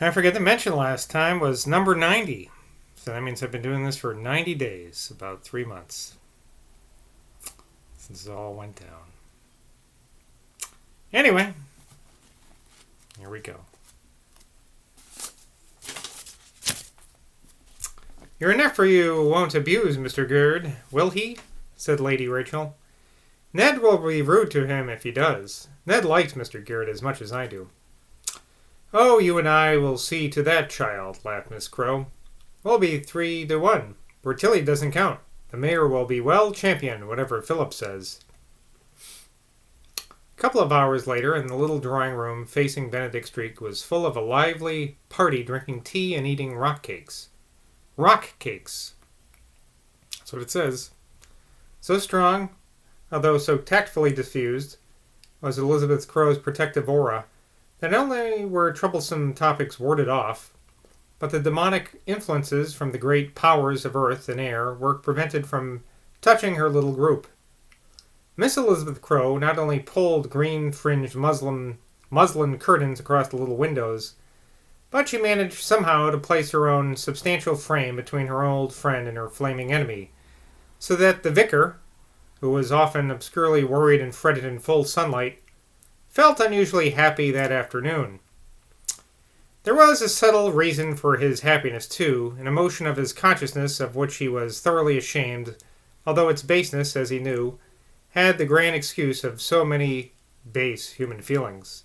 I forget to mention last time was number 90. So that means I've been doing this for 90 days, about 3 months, since it all went down. Anyway, here we go. Your nephew won't abuse Mr. Gurd, will he? Said Lady Rachel. Ned will be rude to him if he does. Ned likes Mr. Gurd as much as I do. Oh, you and I will see to that, child, laughed Miss Crow. We'll be 3-1, where Tilly doesn't count. The mayor will be well championed, whatever Philip says. A couple of hours later, in the little drawing room facing Benedict Street was full of a lively party drinking tea and eating rock cakes. Rock cakes. That's what it says. So strong, although so tactfully diffused, was Elizabeth Crow's protective aura, that not only were troublesome topics warded off, but the demonic influences from the great powers of earth and air were prevented from touching her little group. Miss Elizabeth Crow not only pulled green-fringed muslin curtains across the little windows, but she managed somehow to place her own substantial frame between her old friend and her flaming enemy, so that the vicar, who was often obscurely worried and fretted in full sunlight, felt unusually happy that afternoon. There was a subtle reason for his happiness, too, an emotion of his consciousness of which he was thoroughly ashamed, although its baseness, as he knew, had the grand excuse of so many base human feelings.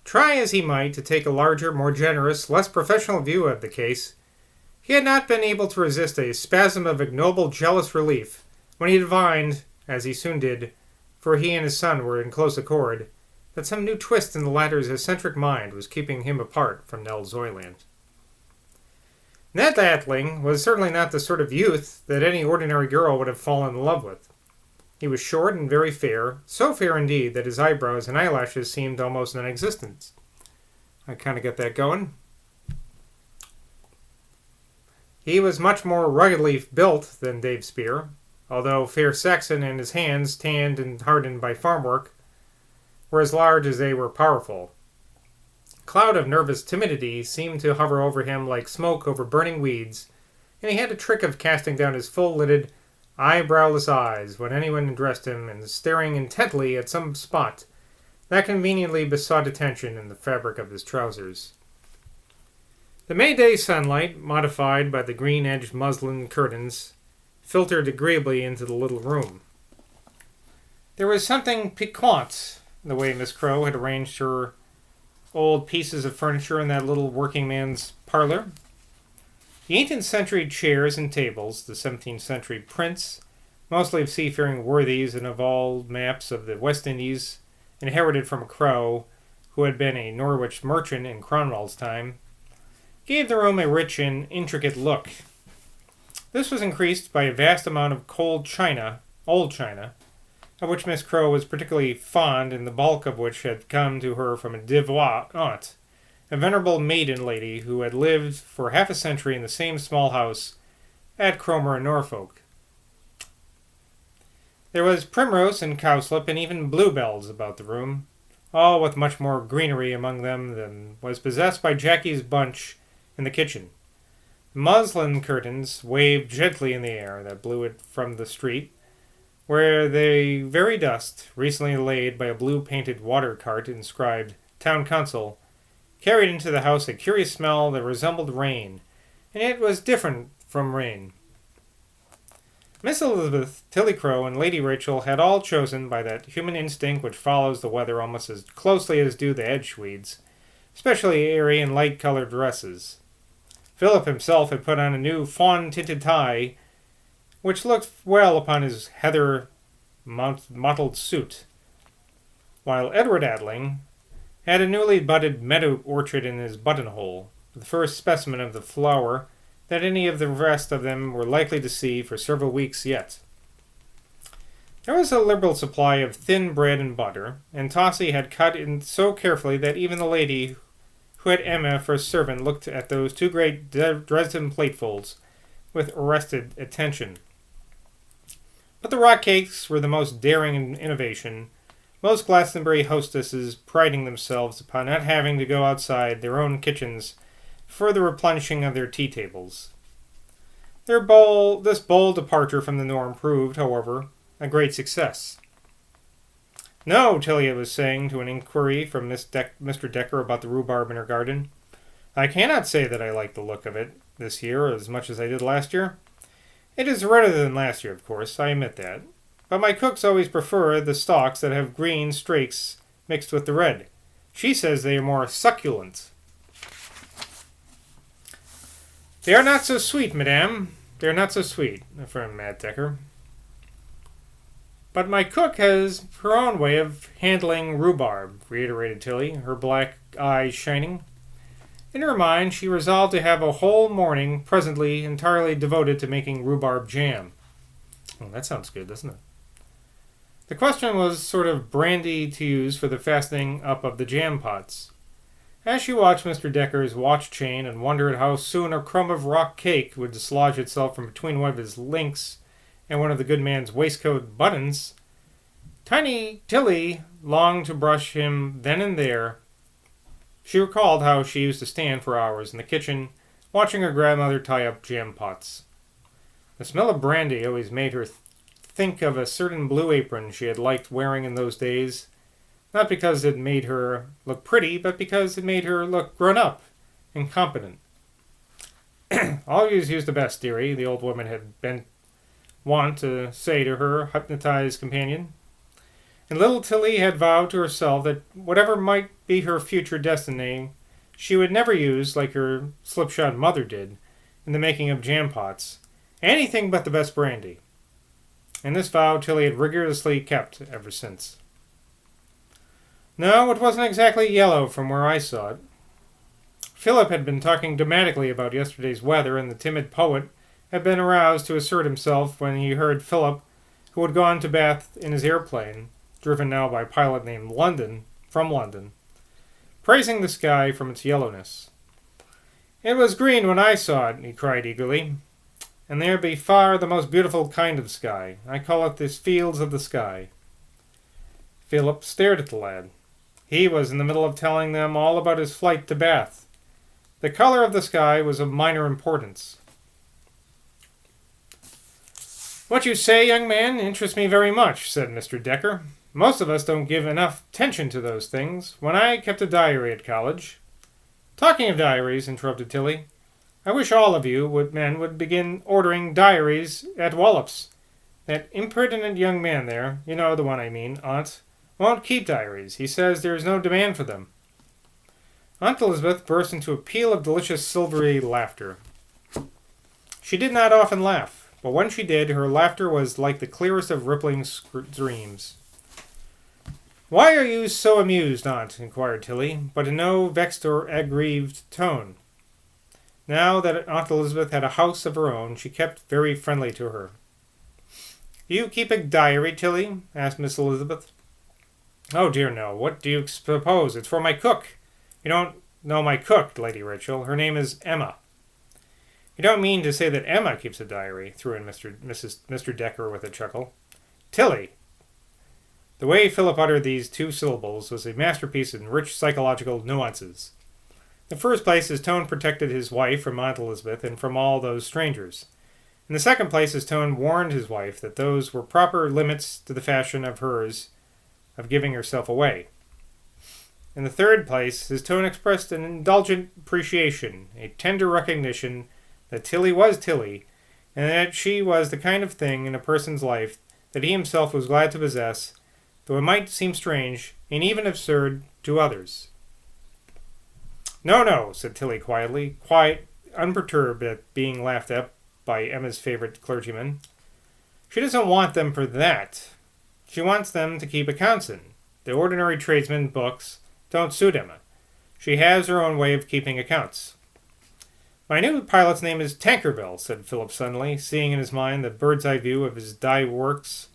Try as he might to take a larger, more generous, less professional view of the case, he had not been able to resist a spasm of ignoble, jealous relief when he divined, as he soon did, for he and his son were in close accord, that some new twist in the latter's eccentric mind was keeping him apart from Nell Zoyland. Ned Atling was certainly not the sort of youth that any ordinary girl would have fallen in love with. He was short and very fair, so fair indeed that his eyebrows and eyelashes seemed almost non-existent. I kind of get that going. He was much more ruggedly built than Dave Spear, although fair Saxon and his hands, tanned and hardened by farm work, were as large as they were powerful. A cloud of nervous timidity seemed to hover over him like smoke over burning weeds, and he had a trick of casting down his full-lidded, eyebrowless eyes when anyone addressed him and staring intently at some spot that conveniently besought attention in the fabric of his trousers. The May-Day sunlight, modified by the green-edged muslin curtains, filtered agreeably into the little room. There was something piquant in the way Miss Crow had arranged her old pieces of furniture in that little working man's parlor. The 18th century chairs and tables, the 17th century prints, mostly of seafaring worthies and of old maps of the West Indies, inherited from a Crow who had been a Norwich merchant in Cromwell's time, gave the room a rich and intricate look. This was increased by a vast amount of cold china, old china, of which Miss Crow was particularly fond, and the bulk of which had come to her from a devout aunt, a venerable maiden lady who had lived for half a century in the same small house at Cromer in Norfolk. There was primrose and cowslip and even bluebells about the room, all with much more greenery among them than was possessed by Jackie's bunch in the kitchen. The muslin curtains waved gently in the air that blew it from the street, where the very dust, recently laid by a blue-painted water cart inscribed Town Council, carried into the house a curious smell that resembled rain, and yet was different from rain. Miss Elizabeth, Tilly Crow, and Lady Rachel had all chosen by that human instinct which follows the weather almost as closely as do the Edgeweeds, especially airy and light-colored dresses. Philip himself had put on a new fawn-tinted tie, which looked well upon his heather mottled suit, while Edward Atling had a newly budded meadow orchard in his buttonhole, the first specimen of the flower that any of the rest of them were likely to see for several weeks yet. There was a liberal supply of thin bread and butter, and Tossie had cut in so carefully that even the lady who had Emma for a servant looked at those two great Dresden platefuls with arrested attention. But the rock cakes were the most daring innovation, most Glastonbury hostesses priding themselves upon not having to go outside their own kitchens for the replenishing of their tea tables. This bold departure from the norm proved, however, a great success. "No," Tilly was saying to an inquiry from Mr. Decker about the rhubarb in her garden. "I cannot say that I like the look of it this year as much as I did last year. It is redder than last year, of course, I admit that. But my cooks always prefer the stalks that have green streaks mixed with the red. She says they are more succulent." "They are not so sweet, madame. They are not so sweet," affirmed Mad Decker. "But my cook has her own way of handling rhubarb," reiterated Tilly, her black eyes shining. In her mind, she resolved to have a whole morning presently entirely devoted to making rhubarb jam. Well, that sounds good, doesn't it? The question was sort of brandy to use for the fastening up of the jam pots. As she watched Mr. Decker's watch chain and wondered how soon a crumb of rock cake would dislodge itself from between one of his links and one of the good man's waistcoat buttons, Tiny Tilly longed to brush him then and there. She recalled how she used to stand for hours in the kitchen, watching her grandmother tie up jam pots. The smell of brandy always made her think of a certain blue apron she had liked wearing in those days, not because it made her look pretty, but because it made her look grown up and competent. "Always use the best, dearie," the old woman had been wont to say to her hypnotized companion. And little Tilly had vowed to herself that whatever might be her future destiny, she would never use, like her slipshod mother did, in the making of jam pots, anything but the best brandy. And this vow Tilly had rigorously kept ever since. No, it wasn't exactly yellow from where I saw it. Philip had been talking dramatically about yesterday's weather, and the timid poet had been aroused to assert himself when he heard Philip, who had gone to Bath in his airplane, driven now by a pilot named from London, praising the sky from its yellowness. "It was green when I saw it," he cried eagerly, "and there be far the most beautiful kind of sky. I call it the fields of the sky." Philip stared at the lad. He was in the middle of telling them all about his flight to Bath. The color of the sky was of minor importance. "What you say, young man, interests me very much," said Mr. Decker. "Most of us don't give enough attention to those things. When I kept a diary at college—" "Talking of diaries," interrupted Tilly, "I wish all of you men would begin ordering diaries at Wallop's. That impertinent young man there, you know the one I mean, Aunt, won't keep diaries. He says there is no demand for them." Aunt Elizabeth burst into a peal of delicious silvery laughter. She did not often laugh, but when she did, her laughter was like the clearest of rippling streams. "Why are you so amused, Aunt?" inquired Tilly, but in no vexed or aggrieved tone. Now that Aunt Elizabeth had a house of her own, she kept very friendly to her. "You keep a diary, Tilly?" asked Miss Elizabeth. "Oh dear, no. What do you suppose? It's for my cook." "You don't know my cook, Lady Rachel. Her name is Emma." "You don't mean to say that Emma keeps a diary?" threw in Mr. Decker with a chuckle. "Tilly!" The way Philip uttered these two syllables was a masterpiece in rich psychological nuances. In the first place, his tone protected his wife from Aunt Elizabeth and from all those strangers. In the second place, his tone warned his wife that those were proper limits to the fashion of hers of giving herself away. In the third place, his tone expressed an indulgent appreciation, a tender recognition that Tilly was Tilly, and that she was the kind of thing in a person's life that he himself was glad to possess, though it might seem strange and even absurd to others. "No, no," said Tilly quietly, quite unperturbed at being laughed at by Emma's favorite clergyman. "She doesn't want them for that. She wants them to keep accounts in. The ordinary tradesman books don't suit Emma. She has her own way of keeping accounts." "My new pilot's name is Tankerville," said Philip suddenly, seeing in his mind the bird's-eye view of his dye works,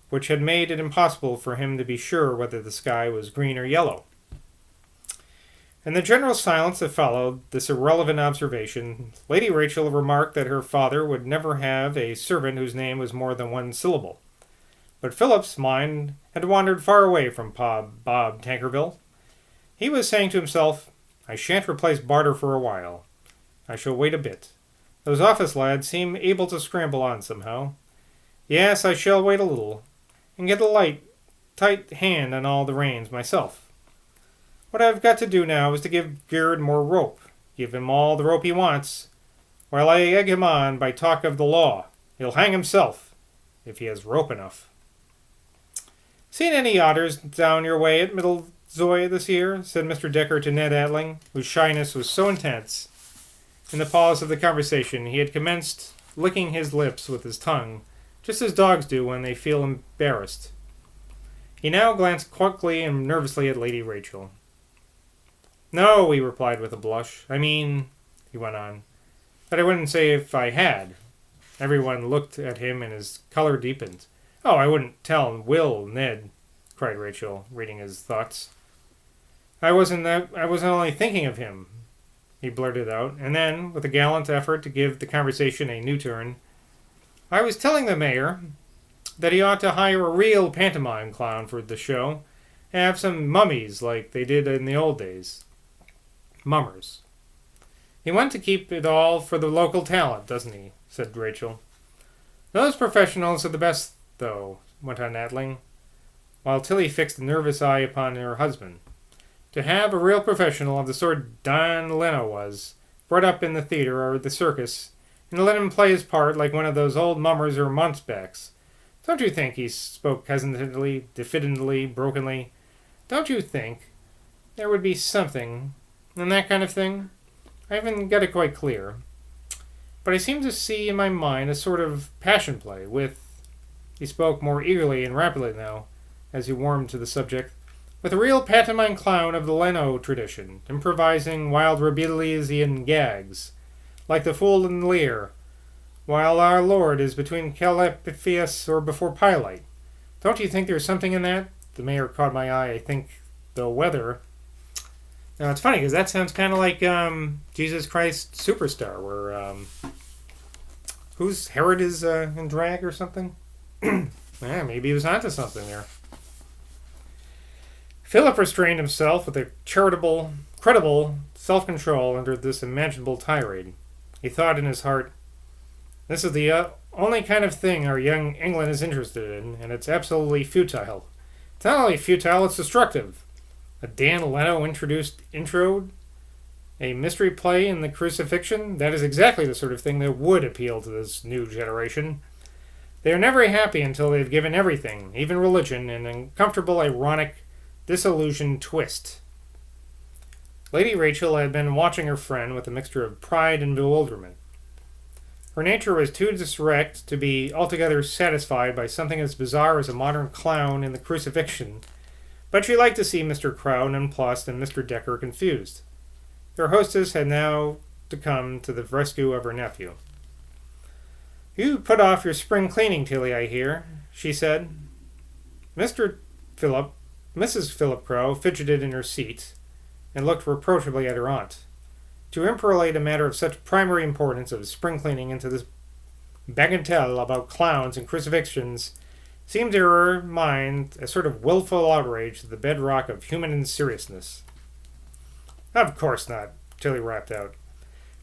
which had made it impossible for him to be sure whether the sky was green or yellow. In the general silence that followed this irrelevant observation, Lady Rachel remarked that her father would never have a servant whose name was more than one syllable. But Philip's mind had wandered far away from Bob Tankerville. He was saying to himself, I shan't replace Barter for a while. I shall wait a bit. Those office lads seem able to scramble on somehow. Yes, I shall wait a little, and get a tight hand on all the reins myself. What I've got to do now is to give Girard more rope, give him all the rope he wants, while I egg him on by talk of the law. He'll hang himself, if he has rope enough. Seen any otters down your way at Middlezoy this year? Said Mr. Decker to Ned Atling, whose shyness was so intense. In the pause of the conversation, he had commenced licking his lips with his tongue, just as dogs do when they feel embarrassed. He now glanced quickly and nervously at Lady Rachel. No, he replied with a blush. I mean, he went on, but I wouldn't say if I had. Everyone looked at him and his color deepened. Oh, I wouldn't tell Will, Ned, cried Rachel, reading his thoughts. I wasn't only thinking of him, he blurted out, and then, with a gallant effort to give the conversation a new turn, I was telling the mayor that he ought to hire a real pantomime clown for the show, and have some mummies like they did in the old days. Mummers. He wants to keep it all for the local talent, doesn't he? Said Rachel. Those professionals are the best, though, went on Atling, while Tilly fixed a nervous eye upon her husband. To have a real professional of the sort Don Leno was, brought up in the theatre or the circus, and let him play his part like one of those old mummers or mountebanks. Don't you think, he spoke hesitantly, diffidently, brokenly, don't you think there would be something in that kind of thing? I haven't got it quite clear, but I seem to see in my mind a sort of passion play with, he spoke more eagerly and rapidly now, as he warmed to the subject, with a real pantomime clown of the Leno tradition, improvising wild Rabelaisian gags, like the Fool and Lear, while our Lord is between Callipygus or before Pilate. Don't you think there's something in that? The mayor caught my eye. I think the weather. Now, it's funny, because that sounds kind of like Jesus Christ Superstar, where whose Herod is in drag or something? Yeah, maybe he was onto something there. Philip restrained himself with a credible self-control under this imaginable tirade. He thought in his heart, this is the only kind of thing our young England is interested in, and it's absolutely futile. It's not only futile, it's destructive. A Dan Leno intro, a mystery play in the crucifixion, that is exactly the sort of thing that would appeal to this new generation. They are never happy until they've given everything, even religion, an uncomfortable, ironic, disillusioned twist. Lady Rachel had been watching her friend with a mixture of pride and bewilderment. Her nature was too disrect to be altogether satisfied by something as bizarre as a modern clown in the crucifixion, but she liked to see Mr. Crow nonplussed and Mr. Decker confused. Their hostess had now to come to the rescue of her nephew. You put off your spring cleaning, Tilly, I hear, she said. Mrs. Philip Crow fidgeted in her seat and looked reproachfully at her aunt. To interpolate a matter of such primary importance as spring cleaning into this bagatelle about clowns and crucifixions seemed to her mind a sort of willful outrage to the bedrock of human seriousness. Of course not, Tilly rapped out.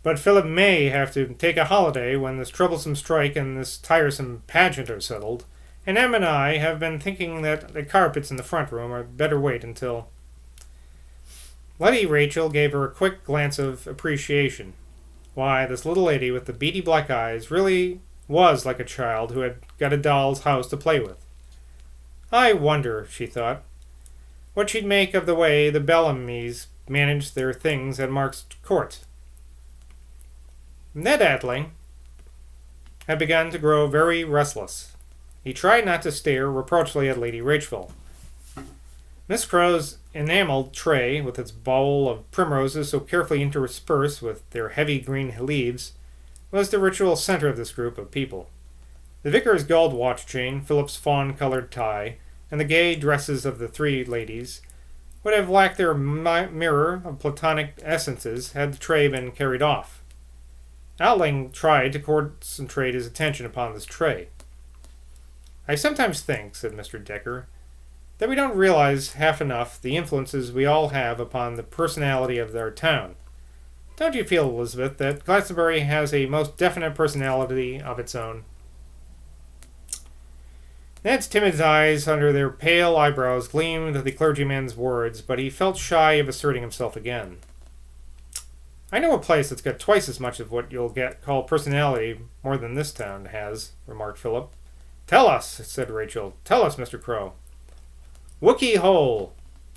But Philip may have to take a holiday when this troublesome strike and this tiresome pageant are settled, and Em and I have been thinking that the carpets in the front room are better wait until... Lady Rachel gave her a quick glance of appreciation. Why, this little lady with the beady black eyes really was like a child who had got a doll's house to play with. I wonder, she thought, what she'd make of the way the Bellamys managed their things at Mark's court. Ned Atling had begun to grow very restless. He tried not to stare reproachfully at Lady Rachel. Miss Crow's enameled tray, with its bowl of primroses so carefully interspersed with their heavy green leaves, was the ritual center of this group of people. The vicar's gold watch chain, Philip's fawn-colored tie, and the gay dresses of the three ladies would have lacked their mirror of platonic essences had the tray been carried off. Atling tried to concentrate his attention upon this tray. I sometimes think, said Mr. Decker, that we don't realize half enough the influences we all have upon the personality of our town. Don't you feel, Elizabeth, that Glastonbury has a most definite personality of its own? Ned's timid eyes under their pale eyebrows gleamed at the clergyman's words, but he felt shy of asserting himself again. I know a place that's got twice as much of what you'll get called personality more than this town has, remarked Philip. Tell us, said Rachel. Tell us, Mr. Crow. Wookey Hole,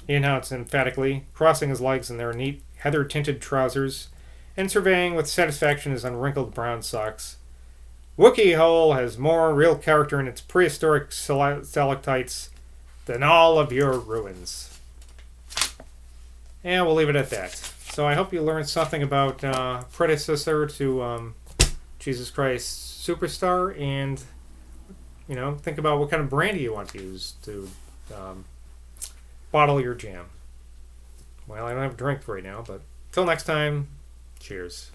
he announced emphatically, crossing his legs in their neat, heather-tinted trousers, and surveying with satisfaction his unwrinkled brown socks. Wookey Hole has more real character in its prehistoric stalactites than all of your ruins. And we'll leave it at that. So I hope you learned something about predecessor to Jesus Christ Superstar, and think about what kind of brandy you want to use to bottle your jam. Well, I don't have a drink right now, but till next time, cheers.